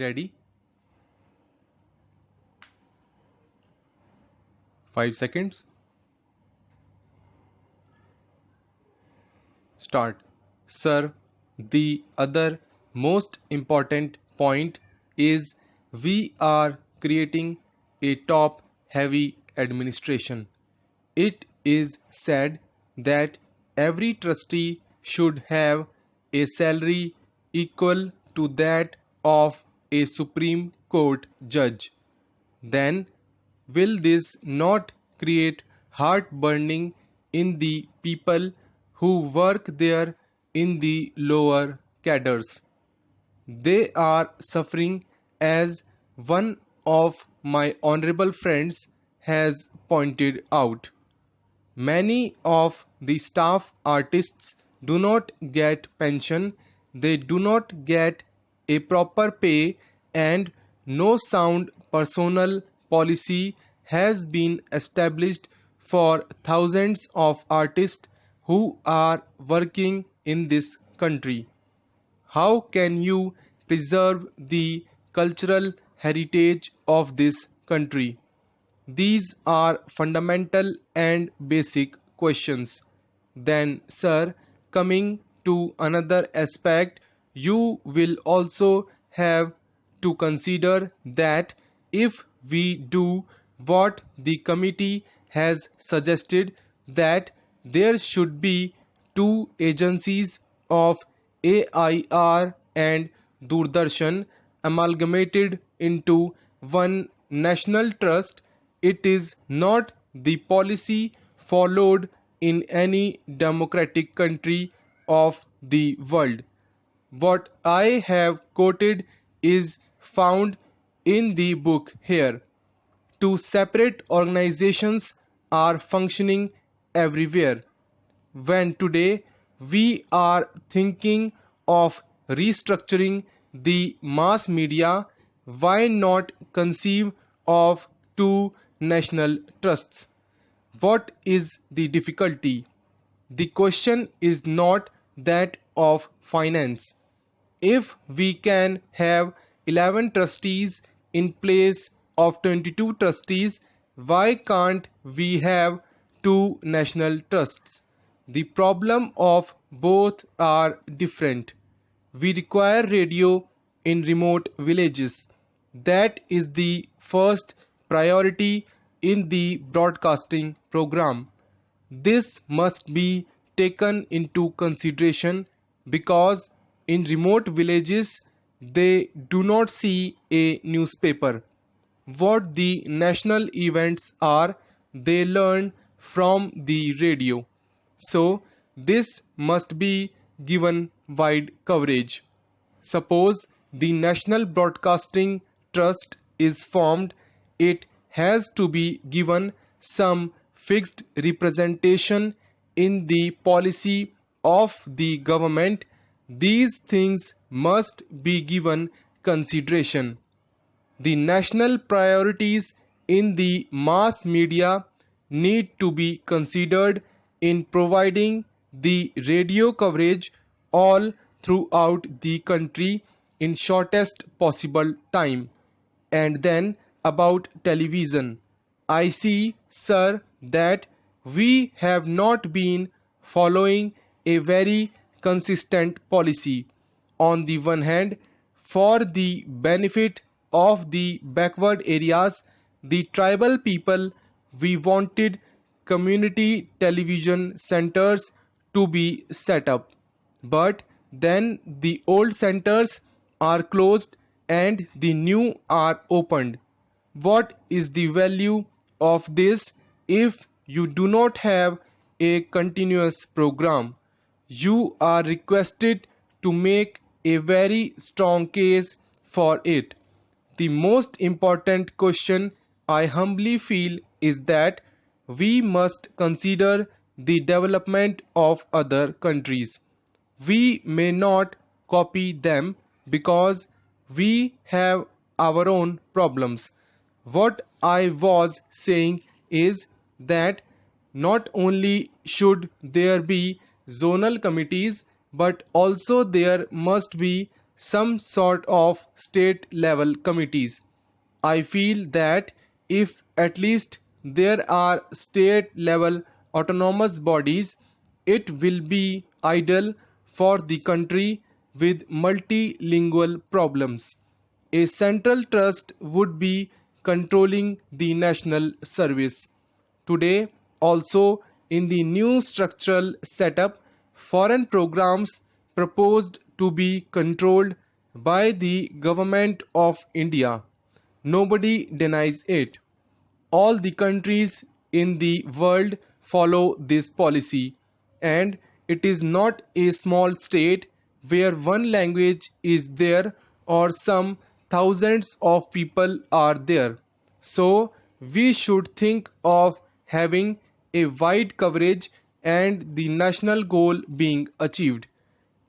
ready? 5 seconds. Start. Sir, the other most important point is we are creating a top heavy administration. It is said that every trustee should have a salary equal to that of a Supreme Court judge. Then, will this not create heartburning in the people who work there in the lower cadres? They are suffering, as one of my honorable friends has pointed out. Many of the staff artists do not get pension, they do not get a proper pay, and no sound personal policy has been established for thousands of artists who are working in this country. How can you preserve the cultural heritage of this country? These are fundamental and basic questions. Then, sir, coming to another aspect, you will also have to consider that if we do what the committee has suggested, that there should be two agencies of AIR and Doordarshan amalgamated into one national trust. It is not the policy followed in any democratic country of the world. What I have quoted is found in the book here. Two separate organizations are functioning everywhere. When today we are thinking of restructuring the mass media, why not conceive of two national trusts? What is the difficulty? The question is not that of finance. If we can have 11 trustees in place of 22 trustees, why can't we have two national trusts? The problem of both are different. We require radio in remote villages. That is the first priority in the broadcasting program. This must be taken into consideration because in remote villages they do not see a newspaper. What the national events are, they learn from the radio. So this must be given wide coverage. Suppose the National Broadcasting Trust is formed, it has to be given some fixed representation in the policy of the government. These things must be given consideration. The national priorities in the mass media need to be considered in providing the radio coverage all throughout the country in shortest possible time. And then about television, I see, sir, that we have not been following a very consistent policy. On the one hand, for the benefit of the backward areas, the tribal people, we wanted community television centers to be set up. But then the old centers are closed and the new are opened. What is the value of this if you do not have a continuous program? You are requested to make a very strong case for it. The most important question I humbly feel is that we must consider the development of other countries. We may not copy them because we have our own problems. What I was saying is that not only should there be zonal committees, but also there must be some sort of state level committees. I feel that if at least there are state level autonomous bodies, it will be ideal for the country with multilingual problems. A central trust would be controlling the national service. Today, also in the new structural setup, foreign programs proposed to be controlled by the government of India. Nobody denies it. All the countries in the world follow this policy, and it is not a small state where one language is there or some thousands of people are there. So we should think of having a wide coverage and the national goal being achieved.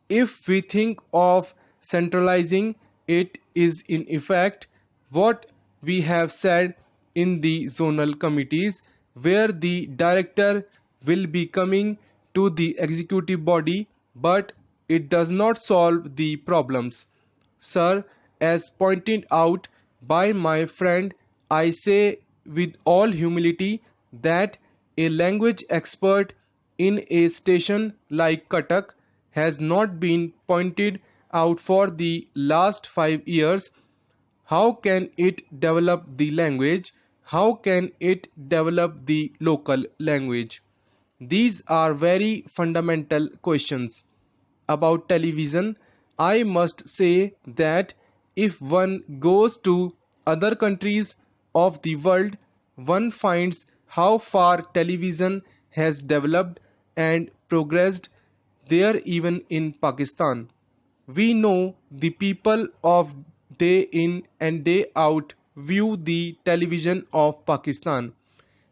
If we think of centralizing, it is in effect what we have said in the zonal committees, where the director will be coming to the executive body, but it does not solve the problems. Sir, as pointed out by my friend, I say with all humility that a language expert in a station like Cuttack has not been pointed out for the last 5 years. How can it develop the language? How can it develop the local language? These are very fundamental questions. About television, I must say that if one goes to other countries of the world, one finds how far television has developed and progressed there, even in Pakistan. We know the people of day in and day out view the television of Pakistan.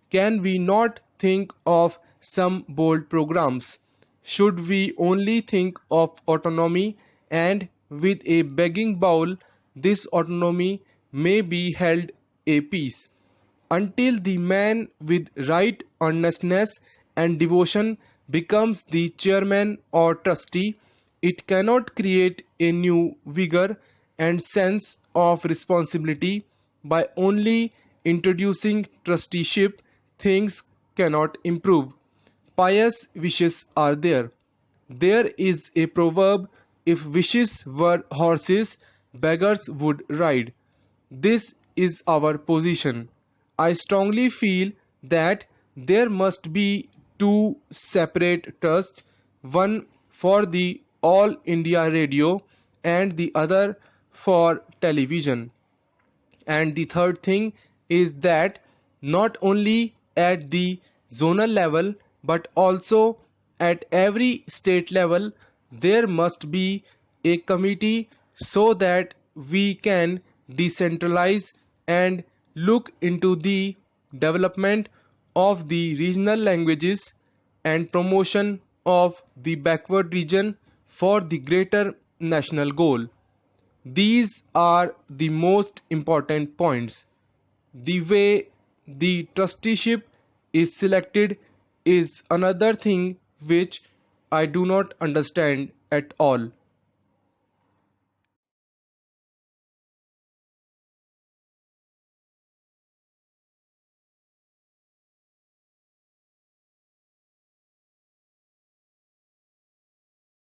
Can we not think of some bold programs? Should we only think of autonomy, and with a begging bowl, this autonomy may be held a peace? Until the man with right earnestness and devotion becomes the chairman or trustee, it cannot create a new vigor and sense of responsibility. By only introducing trusteeship, things cannot improve. Pious wishes are there. There is a proverb, if wishes were horses, beggars would ride. This is our position. I strongly feel that there must be two separate trusts, one for the All India Radio and the other for television. And the third thing is that not only at the zonal level but also at every state level there must be a committee so that we can decentralize and look into the development of the regional languages and promotion of the backward region for the greater national goal. These are the most important points. The way the trusteeship is selected is another thing which I do not understand at all.